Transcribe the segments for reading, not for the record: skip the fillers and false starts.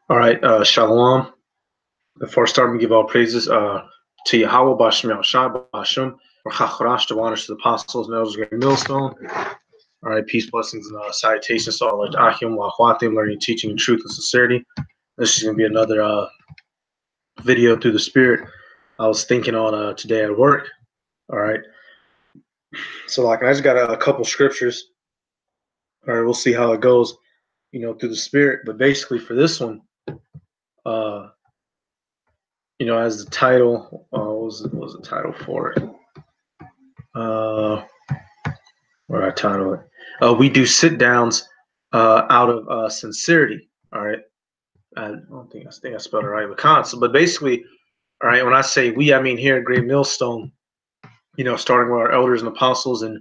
All right, Shalom. Before starting, we give all praises to Yahweh, Bashem Yahushai, Bashem, Rachacharash, the honors to the apostles and elders of Great Millstone. All right, peace, blessings, and salutations to all of Achim, Wahwatim, learning, teaching, in truth and sincerity. This is going to be another video through the Spirit. I was thinking on today at work. All right, so I just got a couple scriptures. All right, we'll see how it goes, through the Spirit. But basically, for this one, as the title, what was the title for it? What I title it? We do sit downs out of sincerity. All right. I think I spelled it right with constant, but basically, all right. When I say we, I mean here at Great Millstone. Starting with our elders and apostles and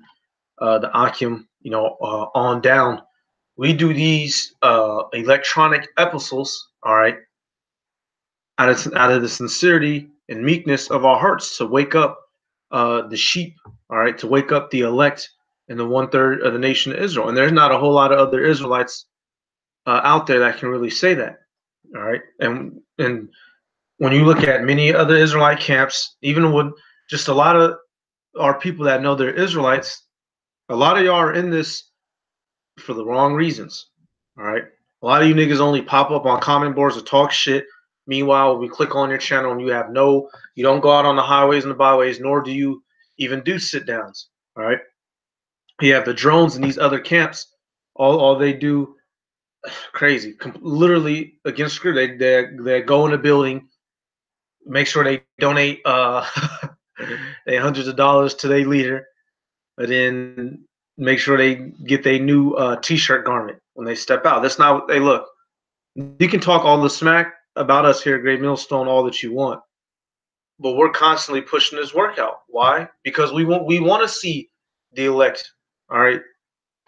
the Akim, on down. We do these electronic epistles. All right. Out of the sincerity and meekness of our hearts to wake up the sheep, all right, to wake up the elect and the 1/3 of the nation of Israel. And there's not a whole lot of other Israelites out there that can really say that, all right. And when you look at many other Israelite camps, even with just a lot of our people that know they're Israelites, a lot of y'all are in this for the wrong reasons, all right. A lot of you niggas only pop up on comment boards to talk shit. Meanwhile, we click on your channel and you don't go out on the highways and the byways, nor do you even do sit downs. All right. You have the drones in these other camps. All they do, crazy, literally against script. They go in a building, make sure they donate they hundreds of dollars to their leader, but then make sure they get their new t-shirt garment when they step out. That's not what they look. You can talk all the smack about us here at Great Millstone all that you want, but we're constantly pushing this workout. Why? Because we want to see the elect, all right,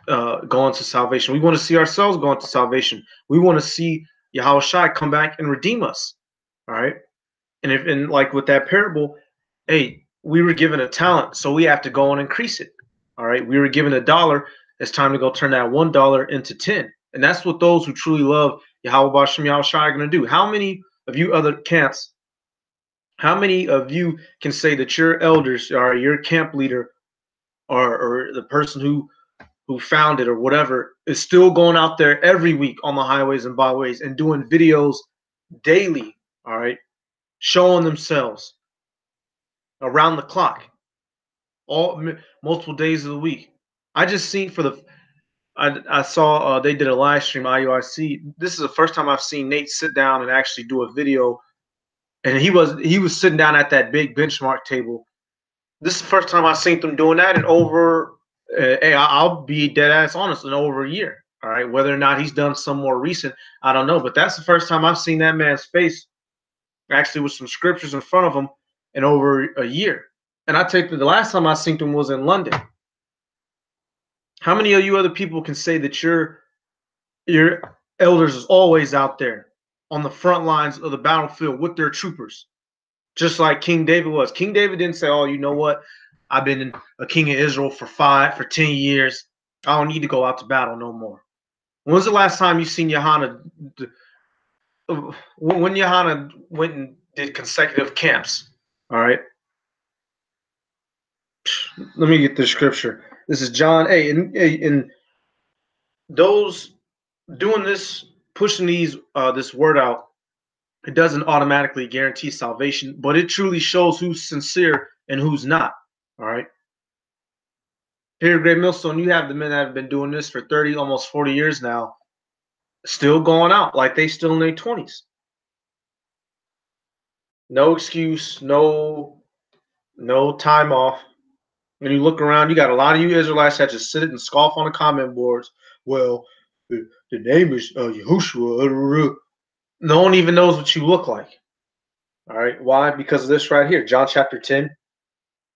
go into salvation. We want to see ourselves go into salvation. We want to see Yahushua come back and redeem us, all right. And like with that parable, hey, we were given a talent, so we have to go and increase it, all right. We were given $1. It's time to go turn that $1 into 10, and that's what those who truly love Yahweh Bashem Yahushua are going to do. How many of you other camps, how many of you can say that your elders or your camp leader or the person who founded or whatever is still going out there every week on the highways and byways and doing videos daily, all right, showing themselves around the clock, all multiple days of the week? I just seen I saw they did a live stream, IUIC. This is the first time I've seen Nate sit down and actually do a video, and he was sitting down at that big benchmark table. This is the first time I've seen them doing that in over. Hey, I'll be dead ass honest, in over a year. All right, whether or not he's done some more recent, I don't know, but that's the first time I've seen that man's face actually with some scriptures in front of him in over a year. And I take the last time I seen him was in London. How many of you other people can say that your elders is always out there on the front lines of the battlefield with their troopers, just like King David was? King David didn't say, "Oh, you know what? I've been a king of Israel for 10 years. I don't need to go out to battle no more." When was the last time you seen Johanna? When Johanna went and did consecutive camps? All right. Let me get the scripture. This is John 8. And those doing this, pushing this word out, it doesn't automatically guarantee salvation, but it truly shows who's sincere and who's not. All right. Here at Great Millstone, you have the men that have been doing this for 30, almost 40 years now, still going out like they still in their 20s. No excuse, no time off. When you look around, you got a lot of you Israelites that just sit and scoff on the comment boards. Well, the name is Yahushua. No one even knows what you look like. All right. Why? Because of this right here. John chapter 10,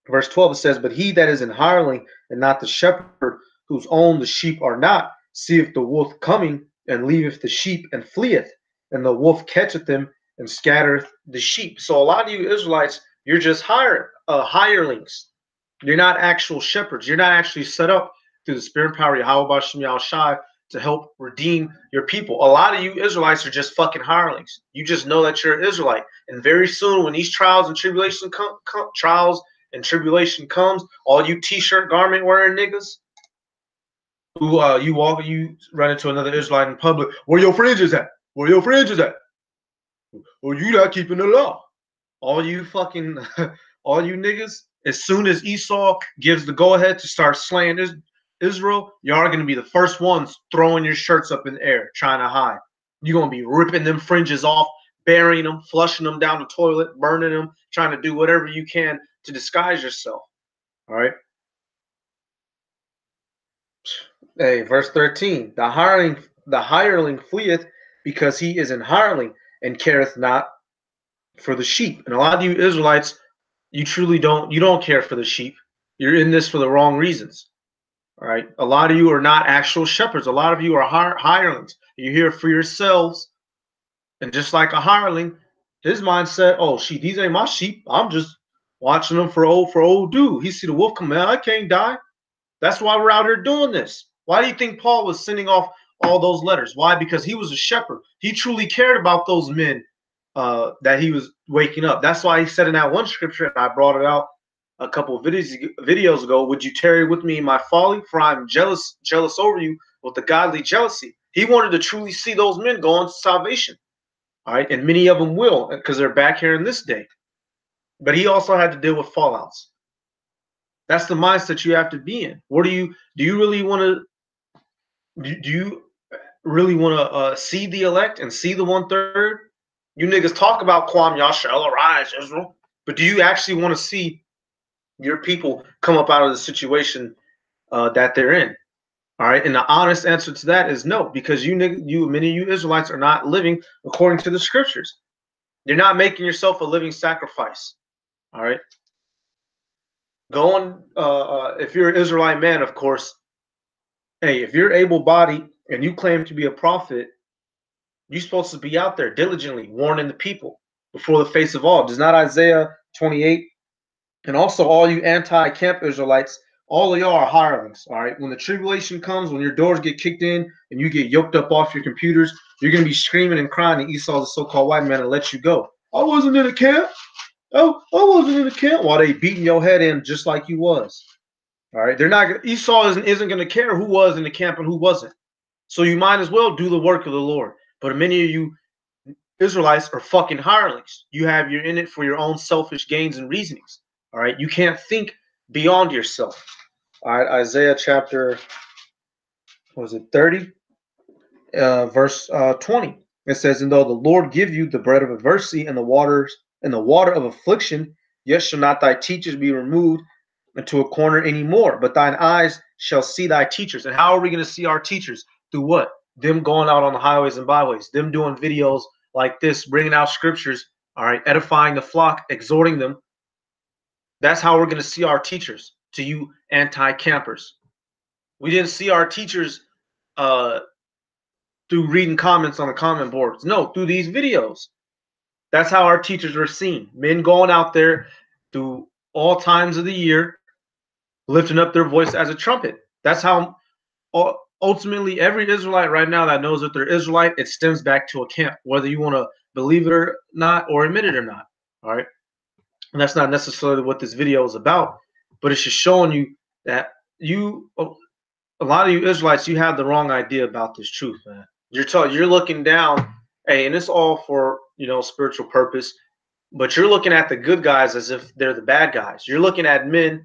verse 12, it says, "But he that is an hireling and not the shepherd, whose own the sheep are not, seeth the wolf coming, and leaveth the sheep and fleeth, and the wolf catcheth them and scattereth the sheep." So a lot of you Israelites, you're just hirelings. You're not actual shepherds. You're not actually set up through the spirit and power of Yahweh Bashem Yahushai to help redeem your people. A lot of you Israelites are just fucking hirelings. You just know that you're an Israelite, and very soon, when these trials and tribulation comes, all you t-shirt garment wearing niggas who you run into another Israelite in public. Where your fringes at? Where your fringes at? Well, you not keeping the law. All you fucking, all you niggas. As soon as Esau gives the go ahead to start slaying Israel, y'all are gonna be the first ones throwing your shirts up in the air, trying to hide. You're gonna be ripping them fringes off, burying them, flushing them down the toilet, burning them, trying to do whatever you can to disguise yourself. All right. Hey, verse 13. The hireling fleeth because he is an hireling and careth not for the sheep. And a lot of you Israelites, you don't care for the sheep. You're in this for the wrong reasons. All right. A lot of you are not actual shepherds. A lot of you are hirelings. You're here for yourselves. And just like a hireling, his mindset, oh, these ain't my sheep. I'm just watching them for old dude. He see the wolf come, man, I can't die. That's why we're out here doing this. Why do you think Paul was sending off all those letters? Why? Because he was a shepherd. He truly cared about those men that he was waking up. That's why he said in that one scripture, and I brought it out a couple of videos ago, would you tarry with me in my folly? For I'm jealous over you with the godly jealousy. He wanted to truly see those men go on to salvation. All right. And many of them will, because they're back here in this day. But he also had to deal with fallouts. That's the mindset you have to be in. What do you really want to do? You really want to see the elect and see the 1/3? You niggas talk about Kwam Yah shall arise, Israel, but do you actually want to see your people come up out of the situation that they're in? All right, and the honest answer to that is no, because many of you Israelites are not living according to the scriptures. You're not making yourself a living sacrifice. All right. Go on. If you're an Israelite man, of course, hey, if you're able-bodied and you claim to be a prophet, you're supposed to be out there diligently warning the people before the face of all. Does not Isaiah 28? And also all you anti-camp Israelites, all of y'all are hirelings, all right? When the tribulation comes, when your doors get kicked in and you get yoked up off your computers, you're going to be screaming and crying to Esau, the so-called white man, and let you go. I wasn't in a camp. Oh, I wasn't in the camp. While they beating your head in just like you was. All right, they're not. Esau isn't going to care who was in the camp and who wasn't. So you might as well do the work of the Lord. But many of you Israelites are fucking hirelings. You're in it for your own selfish gains and reasonings. All right, you can't think beyond yourself. All right, Isaiah chapter, what was it, 30, verse 20. It says, "And though the Lord give you the bread of adversity and the water of affliction, yet shall not thy teachers be removed into a corner anymore, but thine eyes shall see thy teachers." And how are we going to see our teachers? Through what? Them going out on the highways and byways, them doing videos like this, bringing out scriptures, all right, edifying the flock, exhorting them. That's how we're going to see our teachers, to you anti-campers. We didn't see our teachers through reading comments on the comment boards. No, through these videos. That's how our teachers are seen. Men going out there through all times of the year, lifting up their voice as a trumpet. That's how ultimately every Israelite right now that knows that they're Israelite, it stems back to a camp, whether you want to believe it or not, or admit it or not. All right. And that's not necessarily what this video is about, but it's just showing you that a lot of you Israelites, you have the wrong idea about this truth, man. You're looking down, hey, and it's all for, spiritual purpose, but you're looking at the good guys as if they're the bad guys. You're looking at men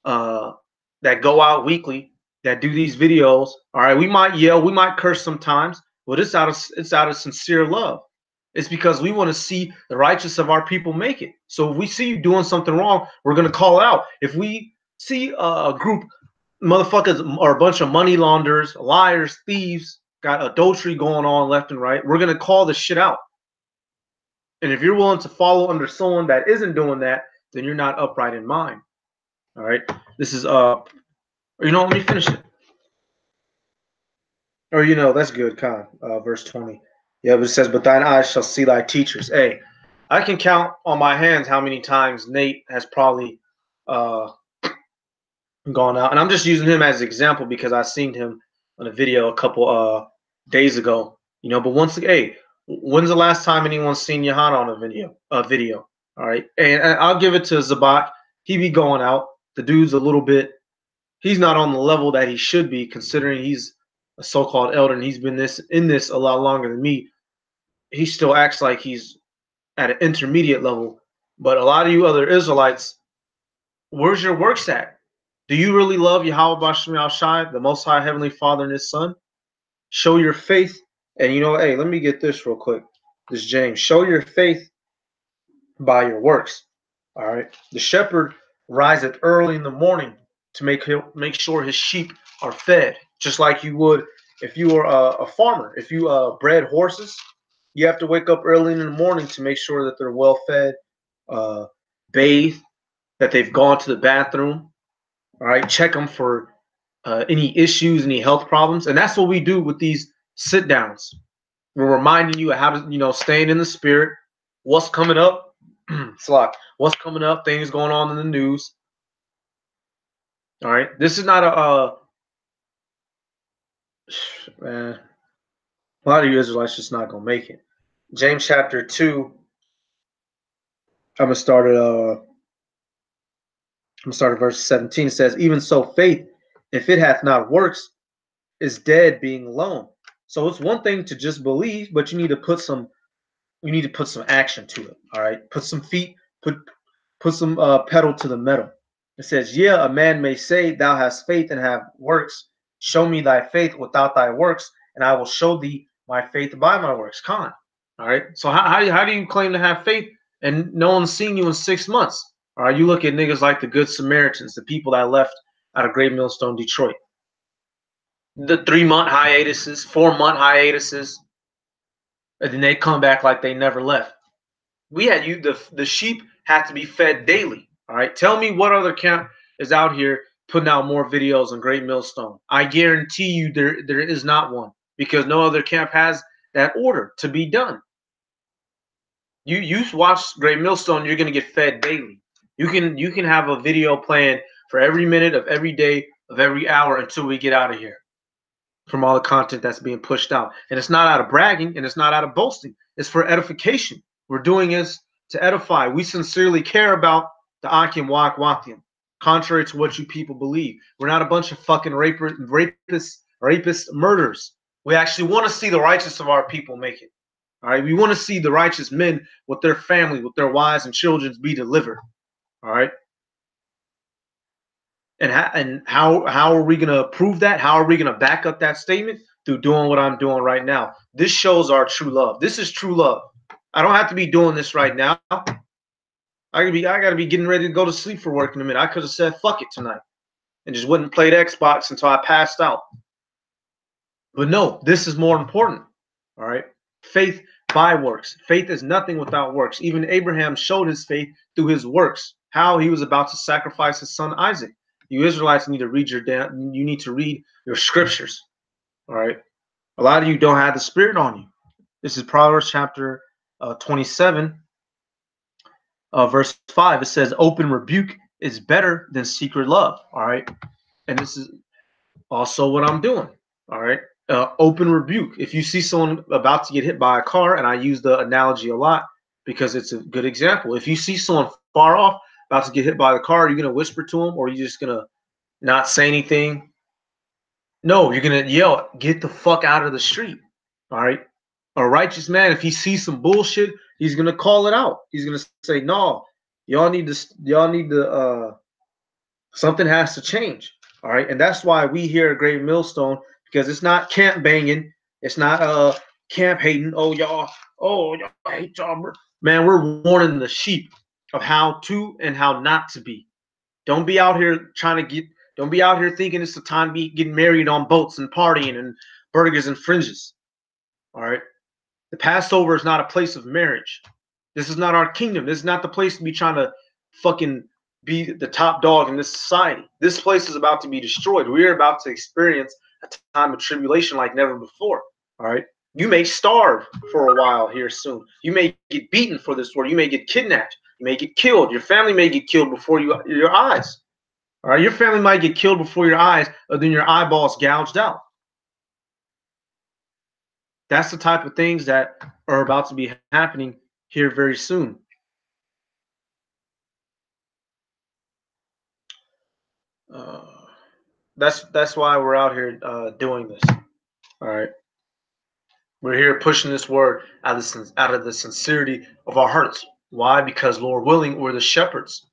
that go out weekly, that do these videos. All right, we might yell, we might curse sometimes, but it's out of sincere love. It's because we want to see the righteous of our people make it. So if we see you doing something wrong, we're going to call it out. If we see a group motherfuckers or a bunch of money launderers, liars, thieves, got adultery going on left and right, we're going to call this shit out. And if you're willing to follow under someone that isn't doing that, then you're not upright in mind. All right. This is let me finish it. Or that's good, Khan. Verse 20. Yeah, but it says, "But thine eyes shall see thy teachers." Hey, I can count on my hands how many times Nate has probably gone out, and I'm just using him as an example because I've seen him on a video a couple days ago. You know, but once again, hey, when's the last time anyone's seen Johanna on a video? All right, and I'll give it to Zabak. He be going out. The dude's a little bit. He's not on the level that he should be, considering he's a so-called elder and he's been in this a lot longer than me. He still acts like he's at an intermediate level. But a lot of you other Israelites, where's your works at? Do you really love Yahweh Bashim Al Shai, the Most High Heavenly Father and His Son? Show your faith. And you know, hey, let me get this real quick. This James. Show your faith by your works. All right. The shepherd riseth early in the morning to make sure his sheep are fed, just like you would if you were a farmer. If you bred horses, you have to wake up early in the morning to make sure that they're well fed, bathed, that they've gone to the bathroom. All right, check them for any issues, any health problems, and that's what we do with these sit downs. We're reminding you of how to, you know, staying in the spirit. What's coming up? What's coming up? Things going on in the news. All right, this is not man. A lot of you Israelites just not gonna make it. James chapter 2. I'm gonna start at verse 17. It says, "Even so, faith, if it hath not works, is dead, being alone." So it's one thing to just believe, but you need to put some action to it. All right, put some pedal to the metal. It says, "Yeah, a man may say, Thou hast faith and have works. Show me thy faith without thy works, and I will show thee my faith by my works." Con. All right. So how do you claim to have faith and no one's seen you in 6 months? All right. You look at niggas like the Good Samaritans, the people that left out of Great Millstone, Detroit. The 3-month hiatuses, 4-month hiatuses, and then they come back like they never left. We had the sheep had to be fed daily. All right. Tell me what other camp is out here putting out more videos on Great Millstone. I guarantee you there is not one, because no other camp has that order to be done. You watch Great Millstone, you're gonna get fed daily. You can have a video playing for every minute of every day of every hour until we get out of here from all the content that's being pushed out. And it's not out of bragging and it's not out of boasting. It's for edification. We're doing this to edify. We sincerely care about the Akim Wak Wakim, contrary to what you people believe. We're not a bunch of fucking rapists, murderers. We actually want to see the righteous of our people make it. All right, we want to see the righteous men with their family, with their wives and children be delivered. All right. And how are we going to prove that? How are we going to back up that statement? Through doing what I'm doing right now. This shows our true love. This is true love. I don't have to be doing this right now. I gotta be getting ready to go to sleep for work in a minute. I could have said fuck it tonight and just wouldn't play the Xbox until I passed out. But no, this is more important. All right. Faith by works. Faith is nothing without works. Even Abraham showed his faith through his works. How he was about to sacrifice his son Isaac. You Israelites need to read you need to read your scriptures. All right. A lot of you don't have the Spirit on you. This is Proverbs chapter 27, verse 5. It says, "Open rebuke is better than secret love." All right. And this is also what I'm doing. All right. Open rebuke. If you see someone about to get hit by a car, and I use the analogy a lot because it's a good example. If you see someone far off about to get hit by the car, are you going to whisper to them, or are you just going to not say anything? No, you're going to yell, "Get the fuck out of the street." All right. A righteous man, if he sees some bullshit, he's going to call it out. He's going to say, "No, y'all need to, something has to change." All right. And that's why we here at Great Millstone, because it's not camp banging. It's not camp hating. Y'all hate y'all. Man, we're warning the sheep of how to and how not to be. Don't be out here don't be out here thinking it's the time to be getting married on boats and partying and burgers and fringes. All right. The Passover is not a place of marriage. This is not our kingdom. This is not the place to be trying to fucking be the top dog in this society. This place is about to be destroyed. We are about to experience a time of tribulation like never before. All right. You may starve for a while here soon. You may get beaten for this word. You may get kidnapped. You may get killed. Your family may get killed before your eyes. All right. Your family might get killed before your eyes, or then your eyeballs gouged out. That's the type of things that are about to be happening here very soon. Uh, that's why we're out here doing this. All right, we're here pushing this word out of the sincerity of our hearts. Why? Because Lord willing, we're the shepherds,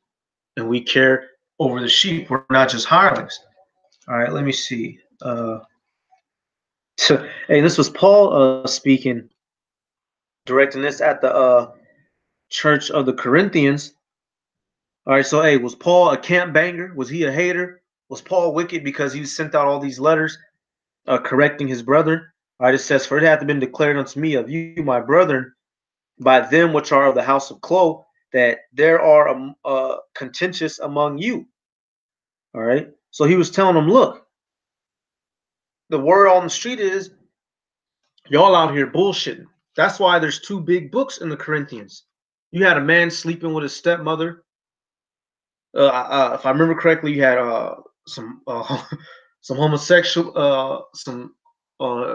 and we care over the sheep. We're not just hirelings. All right, let me see. Hey, this was Paul speaking, directing this at the church of the Corinthians. All right, so hey, was Paul a camp banger? Was he a hater? Was Paul wicked because he sent out all these letters correcting his brother? All right, it says, "For it hath been declared unto me of you, my brethren, by them which are of the house of Chloe, that there are contentious among you." All right, so he was telling them, look, the word on the street is y'all out here bullshitting. That's why there's two big books in the Corinthians. You had a man sleeping with his stepmother. If I remember correctly, you had some some homosexual, some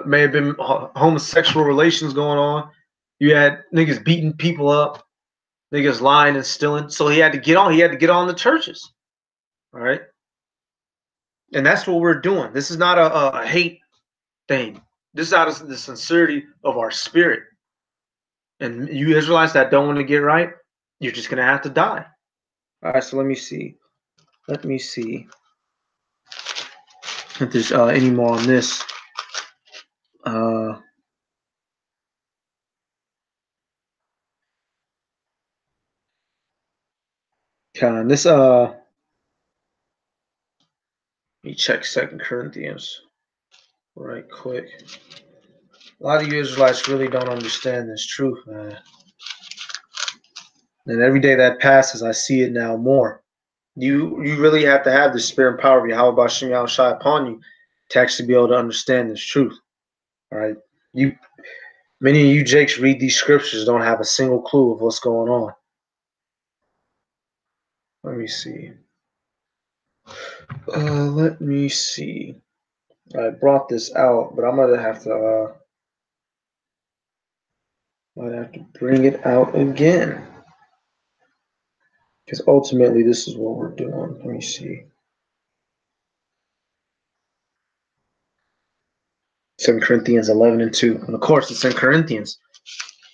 may have been homosexual relations going on. You had niggas beating people up, niggas lying and stealing. So he had to get on. He had to get on the churches. All right, and that's what we're doing. This is not a hate thing. This is out of the sincerity of our spirit. And you Israelites that don't want to get right, you're just gonna have to die. All right, so let me see. Let me see if there's any more on this. This let me check 2 Corinthians right quick. A lot of you Israelites really don't understand this truth, man. And every day that passes, I see it now more. You really have to have the spirit and power of Yahweh Bashem Yahushua upon you to actually be able to understand this truth. All right. Many of you Jakes read these scriptures, don't have a single clue of what's going on. Let me see. Let me see. I brought this out, but I'm gonna have to might have to bring it out again. Because ultimately this is what we're doing. Let me see. 2 Corinthians 11 and 2. And of course it's in Corinthians.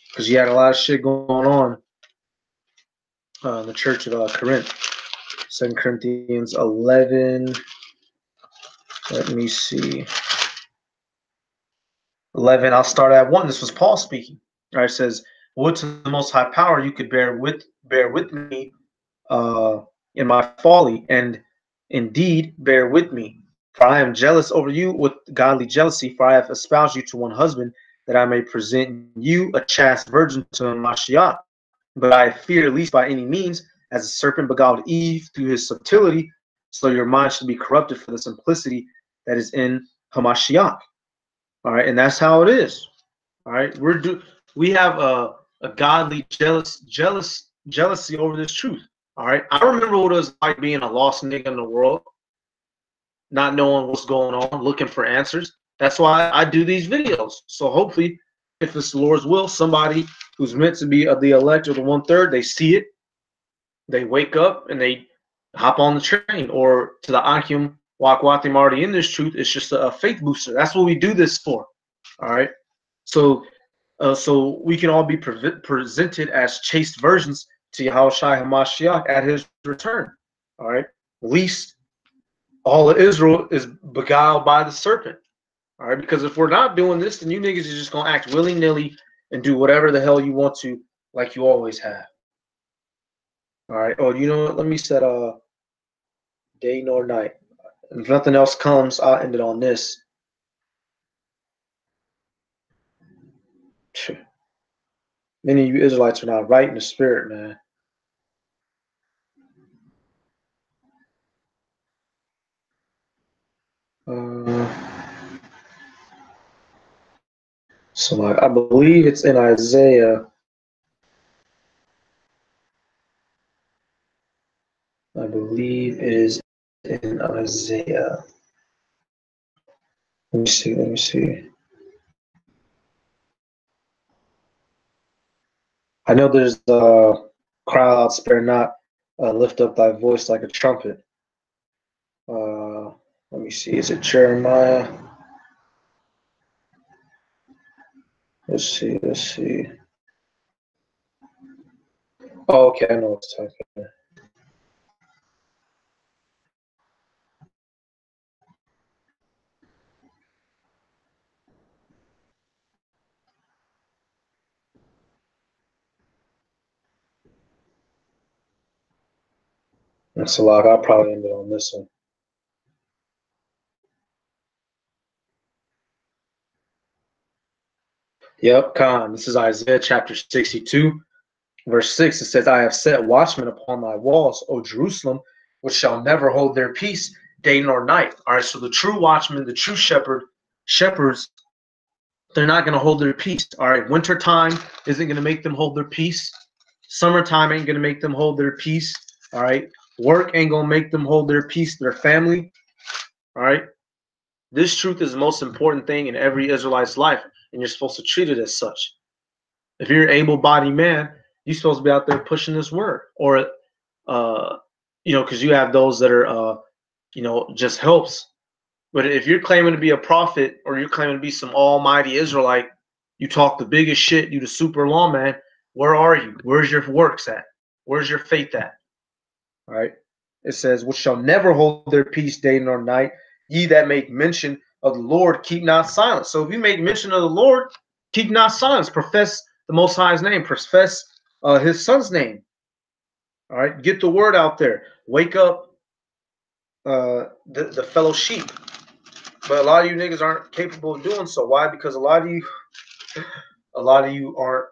Because you had a lot of shit going on in the church of Corinth. 2 Corinthians 11. Let me see. 11, I'll start at 1. This was Paul speaking. All right, it says, "Would to the most high power you could bear with me in my folly, and indeed bear with me. For I am jealous over you with godly jealousy, for I have espoused you to one husband, that I may present you a chaste virgin to Mashiach. But I fear, least by any means, as the serpent beguiled Eve through his subtlety, so your mind should be corrupted for the simplicity that is in Hamashiach." All right, and that's how it is. All right, we have a godly jealousy over this truth. All right, I remember what it was like being a lost nigga in the world, not knowing what's going on, looking for answers. That's why I do these videos. So hopefully, if it's the Lord's will, somebody who's meant to be the elect or the 1/3, they see it, they wake up, and they hop on the train, or to the Akim Wakwatim already in this truth. It's just a faith booster. That's what we do this for. All right. So we can all be presented as chaste virgins to Yahushua HaMashiach at his return. All right. Least all of Israel is beguiled by the serpent. All right. Because if we're not doing this, then you niggas are just going to act willy-nilly and do whatever the hell you want to, like you always have. All right. Oh, you know what? Let me set day nor night. If nothing else comes, I'll end it on this. Many of you Israelites are not right in the spirit, man. So I believe it's in Isaiah. I believe it is in Isaiah. Let me see. I know there's cry out, spare not, lift up thy voice like a trumpet. Let me see. Is it Jeremiah? Let's see. Let's see. Oh, okay. I know what to type in. That's a lot. I'll probably end it on this one. Yep, Khan. This is Isaiah chapter 62, verse 6. It says, I have set watchmen upon thy walls, O Jerusalem, which shall never hold their peace day nor night. All right, so the true watchmen, the true shepherds, they're not going to hold their peace. All right, wintertime isn't going to make them hold their peace. Summertime ain't going to make them hold their peace. All right, work ain't going to make them hold their peace, their family. All right, this truth is the most important thing in every Israelite's life, and you're supposed to treat it as such. If you're an able-bodied man, you're supposed to be out there pushing this word, or, because you have those that are, just helps. But if you're claiming to be a prophet, or you're claiming to be some almighty Israelite, you talk the biggest shit, you the super lawman. Where are you? Where's your works at? Where's your faith at? All right. It says, which shall never hold their peace day nor night. Ye that make mention of the Lord, keep not silence. So if you make mention of the Lord, keep not silence. Profess the Most High's name. Profess his son's name. All right. Get the word out there. Wake up the fellow sheep. But a lot of you niggas aren't capable of doing so. Why? Because a lot of you aren't.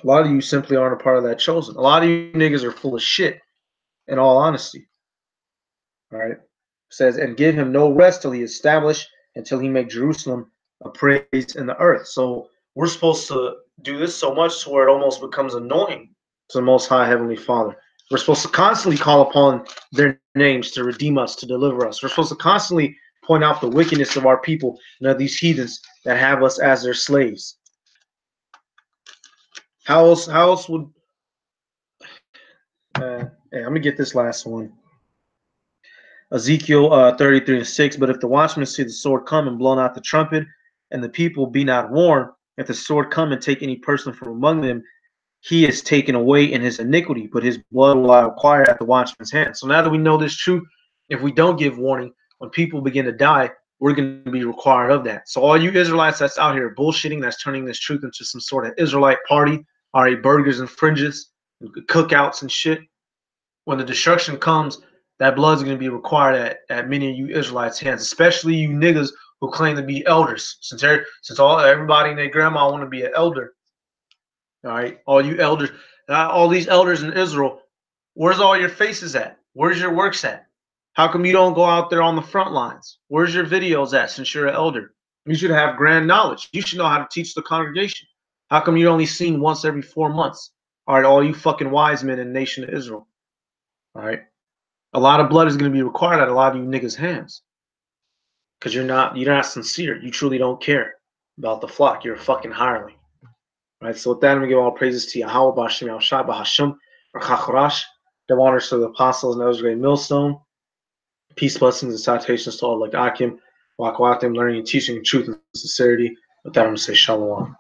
A lot of you simply aren't a part of that chosen. A lot of you niggas are full of shit. In all honesty. All right. It says, and give him no rest till he establish, until he make Jerusalem a praise in the earth. So we're supposed to do this so much to where it almost becomes annoying to the Most High Heavenly Father. We're supposed to constantly call upon their names to redeem us, to deliver us. We're supposed to constantly point out the wickedness of our people and of these heathens that have us as their slaves. How else would hey, I'm gonna get this last one. Ezekiel 33:6. But if the watchmen see the sword come and blow not the trumpet, and the people be not warned, if the sword come and take any person from among them, he is taken away in his iniquity, but his blood will I acquire at the watchman's hand. So now that we know this truth, if we don't give warning, when people begin to die, we're going to be required of that. So all you Israelites that's out here bullshitting, that's turning this truth into some sort of Israelite party, all right, burgers and fringes, cookouts and shit, when the destruction comes, that blood's going to be required at many of you Israelites' hands, especially you niggas who claim to be elders. Since everybody and their grandma want to be an elder, all right, all you elders, all these elders in Israel, where's all your faces at? Where's your works at? How come you don't go out there on the front lines? Where's your videos at since you're an elder? You should have grand knowledge. You should know how to teach the congregation. How come you're only seen once every 4 months? All right, all you fucking wise men in the nation of Israel. All right. A lot of blood is going to be required at a lot of you niggas' hands. Because you're not sincere. You truly don't care about the flock. You're a fucking hireling. All right, so with that, I'm going to give all praises to Yahweh, B'Hashem, Yahushua, B'Hashem, Rachacharash, the honors to the apostles and those great millstone. Peace, blessings, and salutations to all like Akim, Wakawatim, learning and teaching truth and sincerity. With that, I'm going to say Shalom.